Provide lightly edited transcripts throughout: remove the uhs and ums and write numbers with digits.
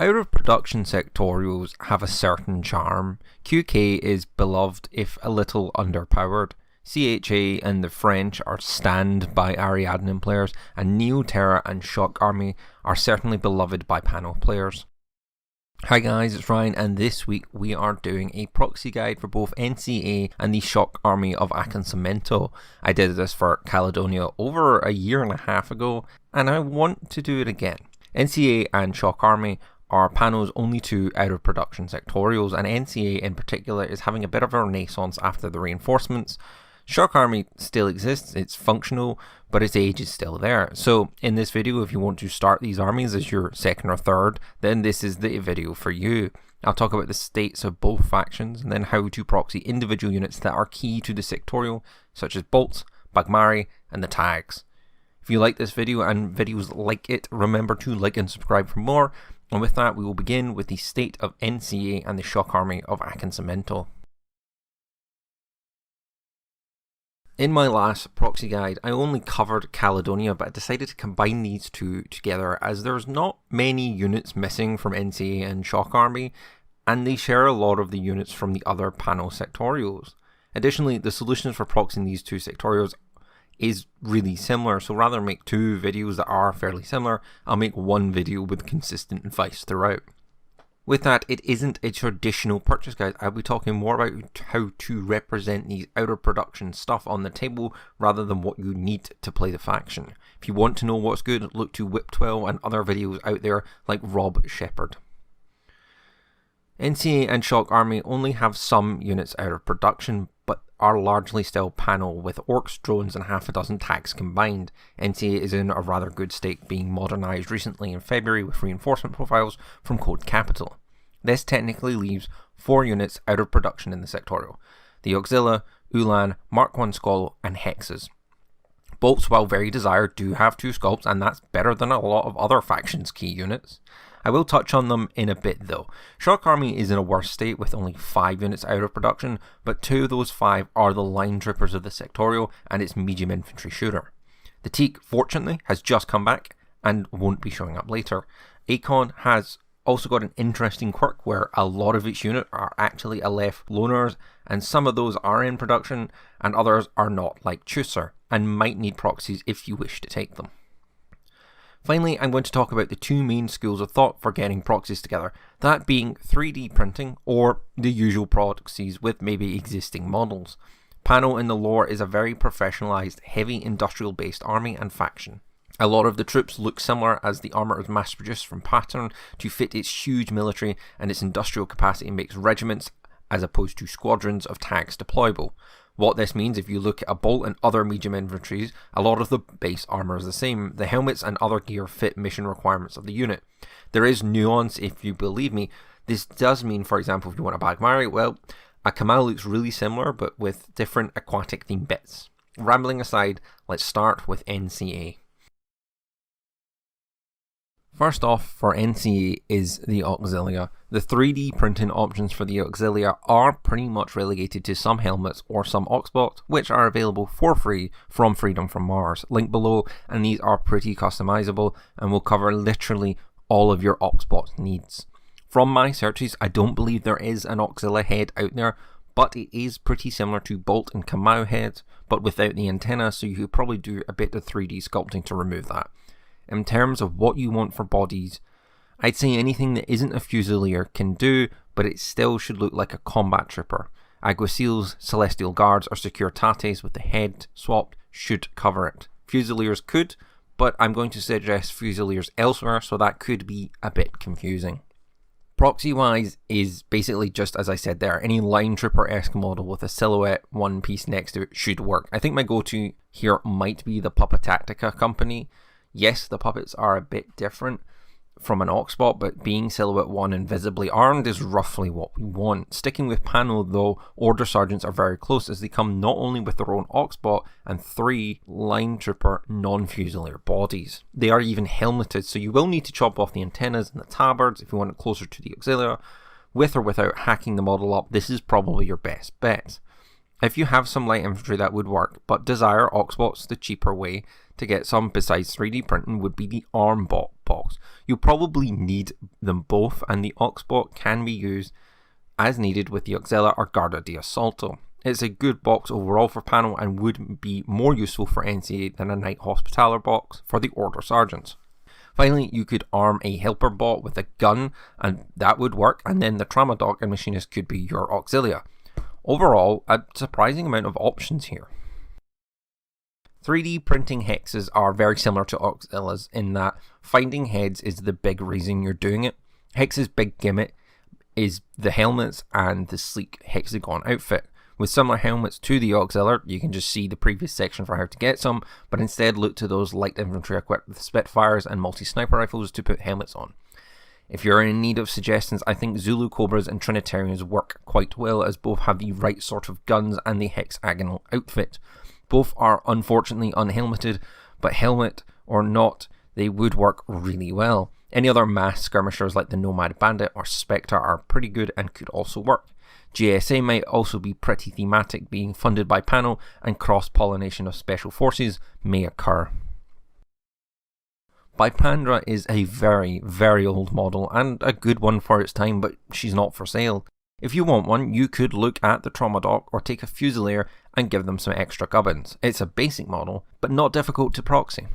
Out of production sectorials have a certain charm. QK is beloved if a little underpowered. CHA and the French are stand by Ariadne players, and Neoterra and Shock Army are certainly beloved by Pano players. Hi guys, it's Ryan, and this week we are doing a proxy guide for both NCA and the Shock Army of Panoceania. I did this for Caledonia over a year and a half ago, and I want to do it again. NCA and Shock Army are Pano's only two out of production sectorials, and NCA in particular is having a bit of a renaissance after the reinforcements. Shock Army still exists, it's functional, but its age is still there. So in this video, if you want to start these armies as your second or third, then this is the video for you. I'll talk about the states of both factions, and then how to proxy individual units that are key to the sectorial, such as bolts, Bagmari, and the tags. If you like this video and videos like it, remember to like and subscribe for more. And with that, we will begin with the state of NCA and the Shock Army of Panoceania. In my last proxy guide, I only covered Caledonia, but I decided to combine these two together as there's not many units missing from NCA and Shock Army, and they share a lot of the units from the other Pano sectorials. Additionally, the solutions for proxying these two sectorials is really similar, so rather than make two videos that are fairly similar, I'll make one video with consistent advice throughout. With that, it isn't a traditional purchase guide. I'll be talking more about how to represent these out of production stuff on the table rather than what you need to play the faction. If you want to know what's good, look to Whip12 and other videos out there like Rob Shepherd. NCA and Shock Army only have some units out of production, but are largely still Pano, with orcs, drones and half a dozen tags combined. NCA is in a rather good state, being modernised recently in February with reinforcement profiles from Code Capital. This technically leaves 4 units out of production in the sectorial: the Auxilia, Ulan, Mark I Skull and Hexes. Bolts, while very desired, do have 2 sculpts, and that's better than a lot of other factions' key units. I will touch on them in a bit though. Shock Army is in a worse state with only 5 units out of production, but 2 of those 5 are the line troopers of the sectorial and its medium infantry shooter. The Teak, fortunately, has just come back and won't be showing up later. Akon has also got an interesting quirk where a lot of its unit are actually Aleph loners, and some of those are in production and others are not, like Chusser, and might need proxies if you wish to take them. Finally, I'm going to talk about the 2 main schools of thought for getting proxies together, that being 3D printing or the usual proxies with maybe existing models. Pano in the lore is a very professionalised, heavy industrial based army and faction. A lot of the troops look similar, as the armour is mass produced from pattern to fit its huge military, and its industrial capacity makes regiments as opposed to squadrons of tags deployable. What this means, if you look at a bolt and other medium infantries, a lot of the base armour is the same. The helmets and other gear fit mission requirements of the unit. There is nuance, if you believe me. This does mean, for example, if you want a Bagmari, well, a Kamal looks really similar but with different aquatic themed bits. Rambling aside, let's start with NCA. First off, for NCA is the Auxilia. The 3D printing options for the Auxilia are pretty much relegated to some helmets or some Oxbots, which are available for free from Freedom from Mars. Link below, and these are pretty customizable and will cover literally all of your Oxbot needs. From my searches, I don't believe there is an Auxilia head out there, but it is pretty similar to Bolt and Kamau heads, but without the antenna, so you could probably do a bit of 3D sculpting to remove that. In terms of what you want for bodies, I'd say anything that isn't a Fusilier can do, but it still should look like a combat trooper. Alguacils, Celestial Guards or Securitates with the head swapped should cover it. Fusiliers could, but I'm going to suggest Fusiliers elsewhere, so that could be a bit confusing. Proxy wise is basically just as I said there, any line trooper-esque model with a silhouette one piece next to it should work. I think my go-to here might be the Puppet Tactica company. Yes, the puppets are a bit different from an Oxbot, but being silhouette 1 and visibly armed is roughly what we want. Sticking with Pano though, Order Sergeants are very close, as they come not only with their own Oxbot and 3 line trooper non-Fusilier bodies. They are even helmeted, so you will need to chop off the antennas and the tabards if you want it closer to the Auxilia. With or without hacking the model up, this is probably your best bet. If you have some light infantry, that would work, but desire Oxbots the cheaper way to get some besides 3D printing would be the ARM box. You'll probably need them both, and the Oxbot can be used as needed with the Auxilla or Guarda di Assalto. It's a good box overall for Pano and would be more useful for NCA than a Knight Hospitaller box for the Order Sergeants. Finally, you could arm a helper bot with a gun, and that would work, and then the Tramadok and Machinist could be your Auxilia. Overall, a surprising amount of options here. 3D printing hexes are very similar to Auxillas in that finding heads is the big reason you're doing it. Hex's big gimmick is the helmets and the sleek hexagon outfit. With similar helmets to the Auxilla, you can just see the previous section for how to get some, but instead look to those light infantry equipped with Spitfires and multi-sniper rifles to put helmets on. If you're in need of suggestions, I think Zulu Cobras and Trinitarians work quite well, as both have the right sort of guns and the hexagonal outfit. Both are unfortunately unhelmeted, but helmet or not, they would work really well. Any other mass skirmishers like the Nomad Bandit or Spectre are pretty good and could also work. GSA might also be pretty thematic, being funded by Pano, and cross-pollination of special forces may occur. Bipandra is a very, very old model and a good one for its time, but she's not for sale. If you want one, you could look at the Tramadok or take a Fusilier and give them some extra gubbins. It's a basic model, but not difficult to proxy.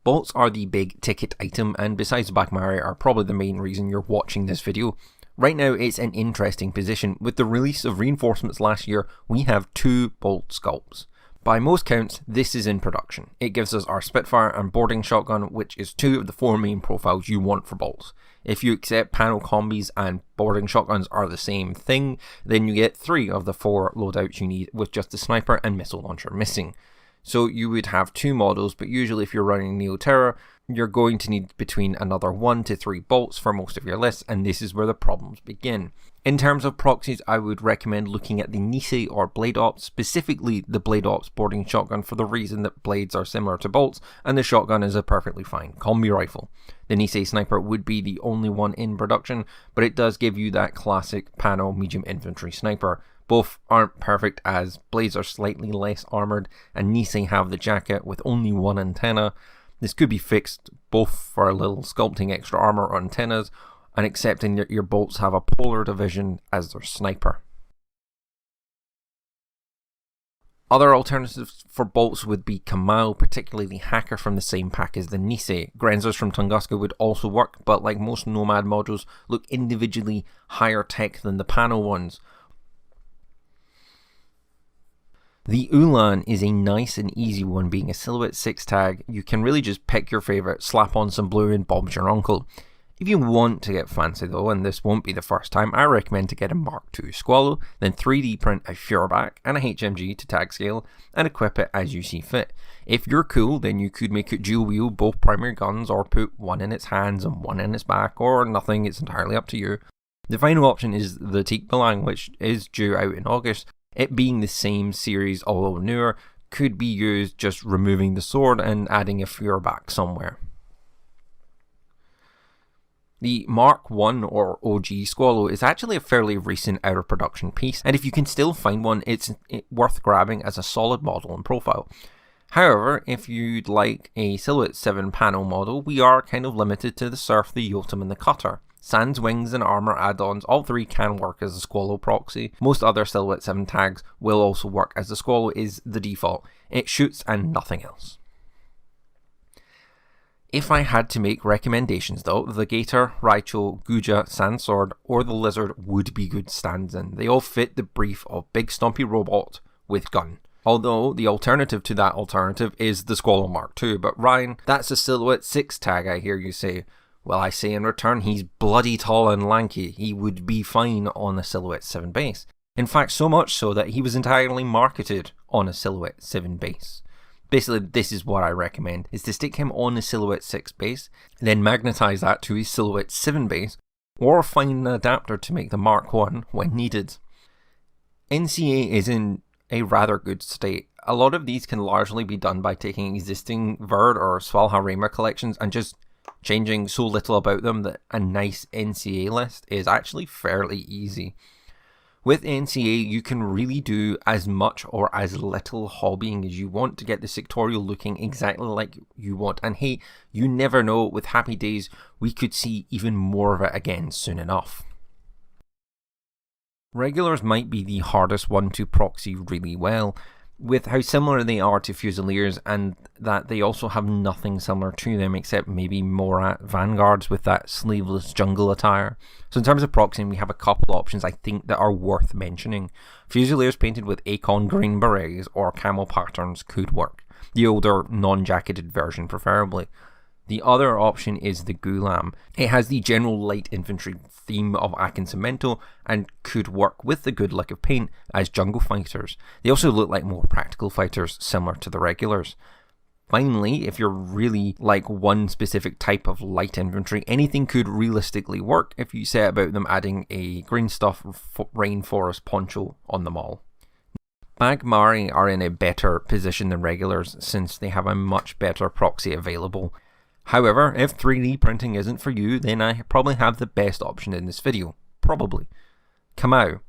Bolts are the big ticket item, and besides Bakmari are probably the main reason you're watching this video. Right now it's an interesting position. With the release of reinforcements last year, we have 2 bolt sculpts. By most counts, this is in production. It gives us our Spitfire and boarding shotgun, which is 2 of the 4 main profiles you want for bolts. If you accept Pano combis and boarding shotguns are the same thing, then you get 3 of the 4 loadouts you need, with just the sniper and missile launcher missing. So you would have 2 models, but usually if you're running Neoterra, you're going to need between another 1 to 3 bolts for most of your lists, and this is where the problems begin. In terms of proxies, I would recommend looking at the Nisei or Blade Ops, specifically the Blade Ops boarding shotgun, for the reason that blades are similar to bolts, and the shotgun is a perfectly fine combi rifle. The Nisei Sniper would be the only one in production, but it does give you that classic Pano medium infantry sniper. Both aren't perfect, as blades are slightly less armoured and Nisei have the jacket with only 1 antenna. This could be fixed both for a little sculpting extra armour or antennas, and accepting that your bolts have a polar division as their sniper. Other alternatives for bolts would be Kamau, particularly the Hacker from the same pack as the Nisei. Grenzers from Tunguska would also work, but like most Nomad modules, look individually higher tech than the Pano ones. The Ulan is a nice and easy one, being a Silhouette 6 tag. You can really just pick your favourite, slap on some blue and Bob's your uncle. If you want to get fancy though, and this won't be the first time, I recommend to get a Mark II Squallow, then 3D print a Feuerback and a HMG to tag scale, and equip it as you see fit. If you're cool, then you could make it dual wield both primary guns, or put one in its hands and one in its back, or nothing, it's entirely up to you. The final option is the Teak Belang, which is due out in August. It being the same series, although newer, could be used just removing the sword and adding a Feuerback somewhere. The Mark I or OG Squallow is actually a fairly recent out of production piece, and if you can still find one, it's worth grabbing as a solid model and profile. However, if you'd like a Silhouette 7 Pano model, we are kind of limited to the Surf, the Yotum and the Cutter. Sans wings and armor add-ons, all 3 can work as a Squallow proxy. Most other Silhouette 7 tags will also work, as the Squallow is the default. It shoots and nothing else. If I had to make recommendations though, the Gator, Raicho, Guja, Sandsword or the Lizard would be good stands-in. They all fit the brief of big stumpy robot with gun. Although the alternative to that alternative is the Squallow Mark II, but Ryan, that's a Silhouette 6 tag, I hear you say. Well, I say in return, he's bloody tall and lanky. He would be fine on a Silhouette 7 base. In fact, so much so that he was entirely marketed on a Silhouette 7 base. Basically, this is what I recommend, is to stick him on a Silhouette 6 base, then magnetize that to a Silhouette 7 base, or find an adapter to make the Mark I when needed. NCA is in a rather good state. A lot of these can largely be done by taking existing Verd or Svalharema collections and just changing so little about them that a nice NCA list is actually fairly easy. With NCA, you can really do as much or as little hobbying as you want to get the sectorial looking exactly like you want. And hey, you never know, with Happy Days, we could see even more of it again soon enough. Regulars might be the hardest one to proxy really well, with how similar they are to Fusiliers, and that they also have nothing similar to them except maybe Morat Vanguards with that sleeveless jungle attire. So in terms of proxying, we have a couple options I think that are worth mentioning. Fusiliers painted with Akon green berets or camel patterns could work, the older non-jacketed version preferably. The other option is the Gulam. It has the general light infantry theme of Akin Cemento and could work with the good look of paint as jungle fighters. They also look like more practical fighters similar to the regulars. Finally, if you're really like one specific type of light infantry, anything could realistically work if you set about them adding a green stuff rainforest poncho on them all. Bagmari are in a better position than regulars since they have a much better proxy available. However, if 3D printing isn't for you, then I probably have the best option in this video. Probably. Kamau.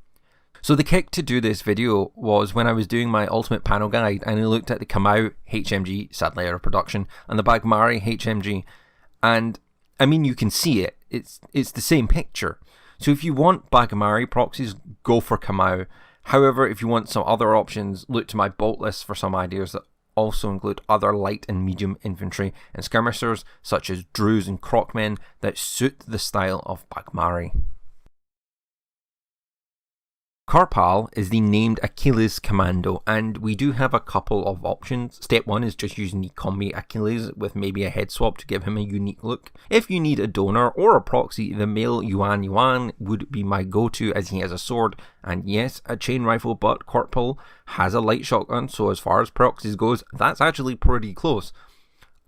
So the kick to do this video was when I was doing my ultimate panel guide and I looked at the Kamau HMG, sadly out of production, and the Bagmari HMG, and I mean you can see it, it's the same picture. So if you want Bagmari proxies, go for Kamau. However, if you want some other options, look to my bolt list for some ideas that also include other light and medium infantry and skirmishers such as Druze and Crocmen that suit the style of Bagmari. Karpal is the named Achilles commando, and we do have a couple of options. Step 1 is just using the combi Achilles with maybe a head swap to give him a unique look. If you need a donor or a proxy, the male Yuan would be my go-to as he has a sword, and yes, a chain rifle, but Karpal has a light shotgun, so as far as proxies goes, that's actually pretty close.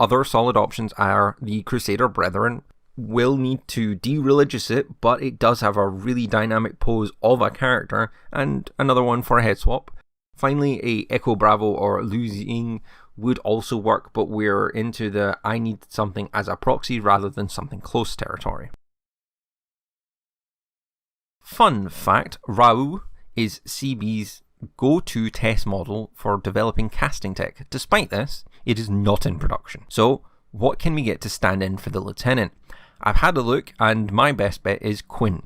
Other solid options are the Crusader Brethren. Will need to de-religious it, but it does have a really dynamic pose of a character, and another one for a head swap. Finally, a Echo Bravo or Lu Xing would also work, but we're into the I need something as a proxy rather than something close territory. Fun fact, Rau is CB's go-to test model for developing casting tech. Despite this, it is not in production. So, what can we get to stand in for the Lieutenant? I've had a look, and my best bet is Quinn.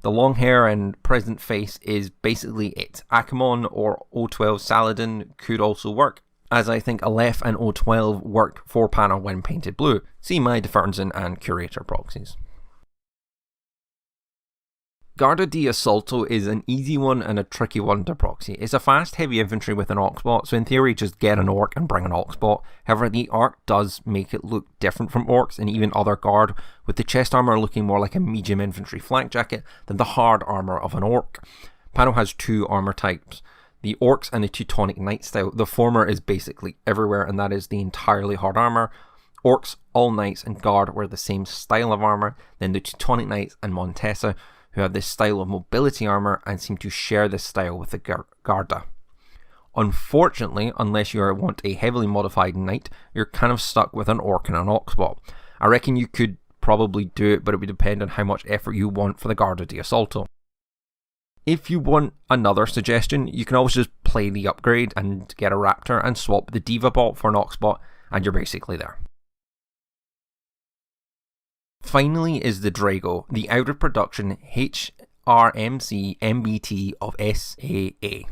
The long hair and present face is basically it. Akamon or O12 Saladin could also work, as I think Aleph and O12 worked 4-panel when painted blue. See my Deferenzen and Curator proxies. Garda di Assalto is an easy one and a tricky one to proxy. It's a fast heavy infantry with an Oxbot, so in theory just get an Orc and bring an Oxbot. However, the Arc does make it look different from Orcs and even other Guard, with the chest armour looking more like a medium infantry flak jacket than the hard armour of an Orc. Pano has 2 armour types, the Orcs and the Teutonic Knight style. The former is basically everywhere, and that is the entirely hard armour. Orcs, all Knights and Guard wear the same style of armour, then the Teutonic Knights and Montesa, who have this style of mobility armour and seem to share this style with the Garda. Unfortunately, unless you want a heavily modified Knight, you're kind of stuck with an Orc and an Oxbot. I reckon you could probably do it, but it would depend on how much effort you want for the Garda di Assalto. If you want another suggestion, you can always just play the upgrade and get a Raptor and swap the Diva bot for an Oxbot, and you're basically there. Finally is the Drago, the out of production HRMC MBT of SAA.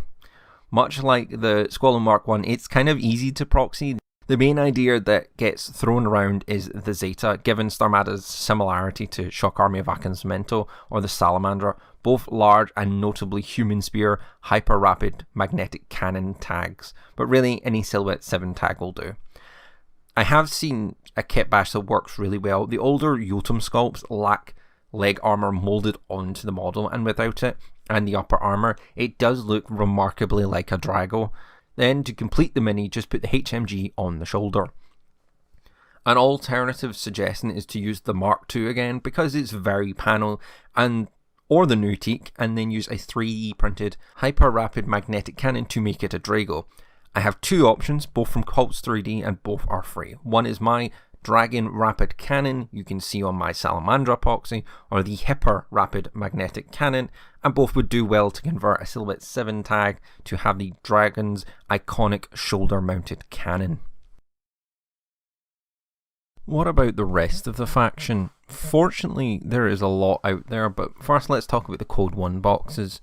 Much like the Squall Mark 1, it's kind of easy to proxy. The main idea that gets thrown around is the Zeta, given Starmada's similarity to Shock Army of Akin Cemento or the Salamander, both large and notably human spear, hyper rapid magnetic cannon tags, but really any Silhouette 7 tag will do. I have seen a kit bash that works really well. The older Jotun sculpts lack leg armour moulded onto the model, and without it and the upper armour, it does look remarkably like a Drago. Then to complete the mini, just put the HMG on the shoulder. An alternative suggestion is to use the Mark II again, because it's very panel, or the Nutique, and then use a 3D printed hyper rapid magnetic cannon to make it a Drago. I have 2 options, both from Cults 3D, and both are free. One is my Dragon Rapid Cannon you can see on my Salamandra Proxy, or the Hipper Rapid Magnetic Cannon, and both would do well to convert a Silhouette 7 tag to have the Dragon's iconic shoulder-mounted cannon. What about the rest of the faction? Fortunately, there is a lot out there, but first let's talk about the Code 1 boxes.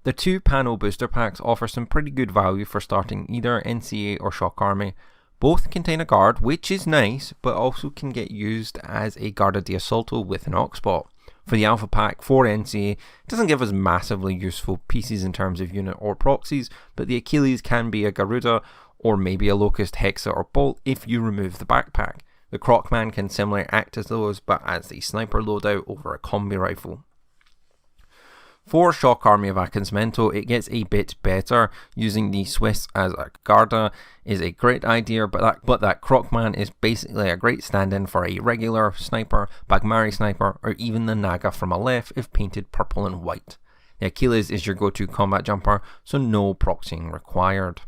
The 2 Pano booster packs offer some pretty good value for starting either NCA or Shock Army. Both contain a guard, which is nice, but also can get used as a Garda di Assalto with an Oxbot. For the Alpha Pack for NCA, it doesn't give us massively useful pieces in terms of unit or proxies, but the Achilles can be a Garuda, or maybe a Locust, Hexa or Bolt if you remove the backpack. The Crocman can similarly act as those, but as the sniper loadout over a combi rifle. For Shock Army of Acansmento, it gets a bit better. Using the Swiss as a Garda is a great idea, but that Crocman is basically a great stand-in for a regular sniper, Bagmari sniper, or even the Naga from Aleph if painted purple and white. The Achilles is your go-to combat jumper, so no proxying required.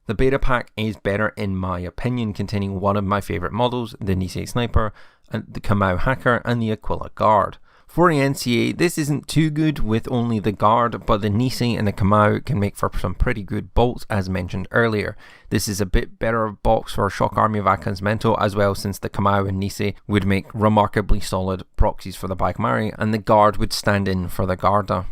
The beta pack is better in my opinion, containing one of my favourite models, the Nisei Sniper, and the Kamau Hacker, and the Aquila Guard. For the NCA, this isn't too good with only the Guard, but the Nisei and the Kamau can make for some pretty good bolts as mentioned earlier. This is a bit better box for Shock Army of Acansmento as well, since the Kamau and Nisei would make remarkably solid proxies for the Bagmari, and the Guard would stand in for the Garda.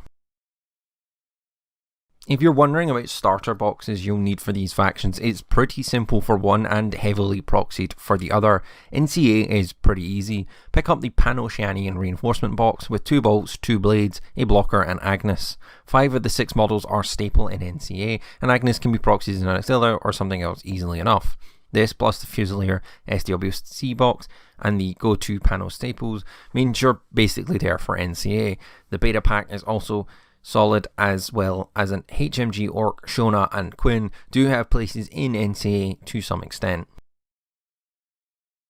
If you're wondering about starter boxes you'll need for these factions, it's pretty simple for one and heavily proxied for the other. NCA is pretty easy. Pick up the Panoceania reinforcement box with 2 bolts, 2 blades, a blocker and Agnes. 5 of the 6 models are staple in NCA, and Agnes can be proxied in an Auxilia or something else easily enough. This plus the Fusilier SDWC box and the go-to Pano staples means you're basically there for NCA. The beta pack is also solid, as well as an HMG Orc, Shona and Quinn do have places in NCA to some extent.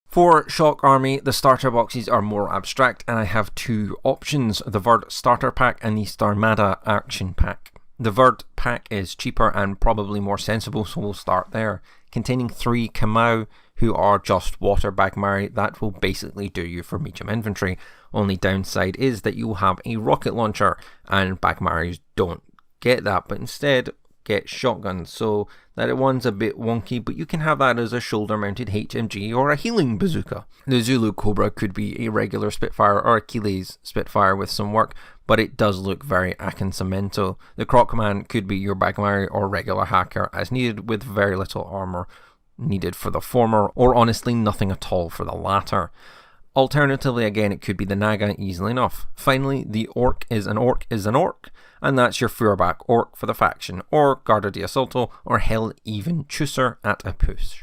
For Shock Army, the starter boxes are more abstract, and I have 2 options, the Verd Starter Pack and the Starmada Action Pack. The Verd pack is cheaper and probably more sensible, so we'll start there. Containing 3 Kamau, who are just water Bagmari, that will basically do you for medium infantry. Only downside is that you will have a rocket launcher, and Bagmaris don't get that, but instead get shotguns, so that one's a bit wonky, but you can have that as a shoulder-mounted HMG or a healing bazooka. The Zulu Cobra could be a regular Spitfire or Achilles Spitfire with some work, but it does look very Acansmento. The Crocman could be your Bagmari or regular hacker as needed, with very little armor needed for the former, or honestly nothing at all for the latter. Alternatively, again, it could be the Naga easily enough. Finally, the Orc is an Orc, and that's your Fuhrback Orc for the faction, or Garda di Assalto, or hell, even Chusser at a push.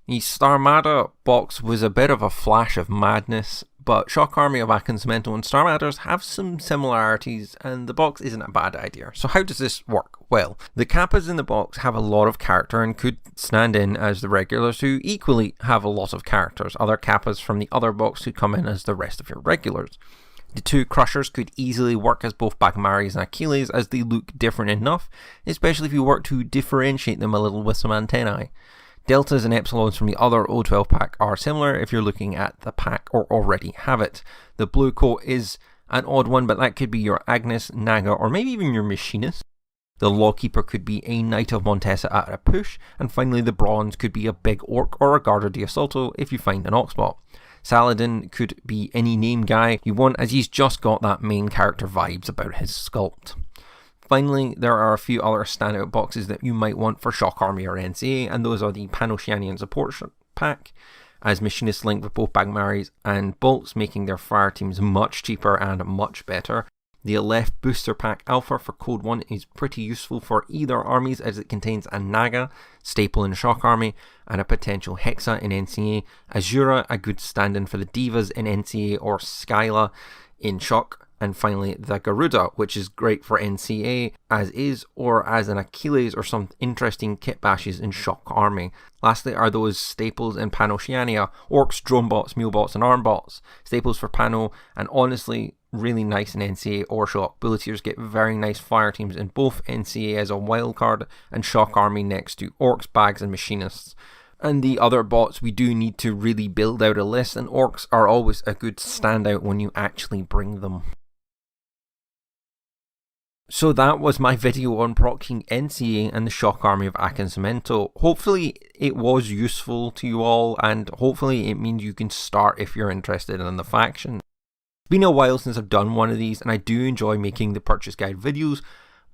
The Starmada box was a bit of a flash of madness, but Shock Army of Acansmento and Starmadas have some similarities, and the box isn't a bad idea. So how does this work? Well, the Kappas in the box have a lot of character and could stand in as the regulars, who equally have a lot of characters. Other Kappas from the other box could come in as the rest of your regulars. The 2 Crushers could easily work as both Bagmaris and Achilles, as they look different enough, especially if you work to differentiate them a little with some antennae. Deltas and Epsilons from the other O12 pack are similar if you're looking at the pack or already have it. The Blue Coat is an odd one, but that could be your Agnes, Naga, or maybe even your Machinist. The Lawkeeper could be a Knight of Montesa at a push, and finally the Bronze could be a big Orc or a Garda di Assalto if you find an Oxbot. Saladin could be any name guy you want, as he's just got that main character vibes about his sculpt. Finally, there are a few other standout boxes that you might want for Shock Army or NCA, and those are the Panoceanian Support Pack, as Machinists link with both Bagmaris and Bolts, making their fire teams much cheaper and much better. The Aleph Booster Pack Alpha for Code 1 is pretty useful for either armies, as it contains a Naga, staple in Shock Army, and a potential Hexa in NCA. Azura, a good stand-in for the Divas in NCA, or Skyla in Shock. And finally, the Garuda, which is great for NCA as is, or as an Achilles or some interesting kit bashes in Shock Army. Lastly are those staples in Panoceania: Orcs, Drone Bots, Mule Bots and Arm Bots. Staples for Pano, and honestly really nice in NCA or Shock. Bulleteers get very nice fire teams in both NCA as a wild card and Shock Army next to Orcs, Bags and Machinists. And the other bots, we do need to really build out a list, and orcs are always a good standout when you actually bring them. So that was my video on proxying NCA and the Shock Army of Akinsamento. Hopefully it was useful to you all, and hopefully it means you can start if you're interested in the faction. It's been a while since I've done one of these, and I do enjoy making the purchase guide videos,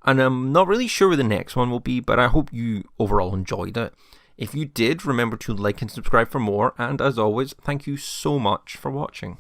and I'm not really sure where the next one will be, but I hope you overall enjoyed it. If you did, remember to like and subscribe for more, and as always, thank you so much for watching.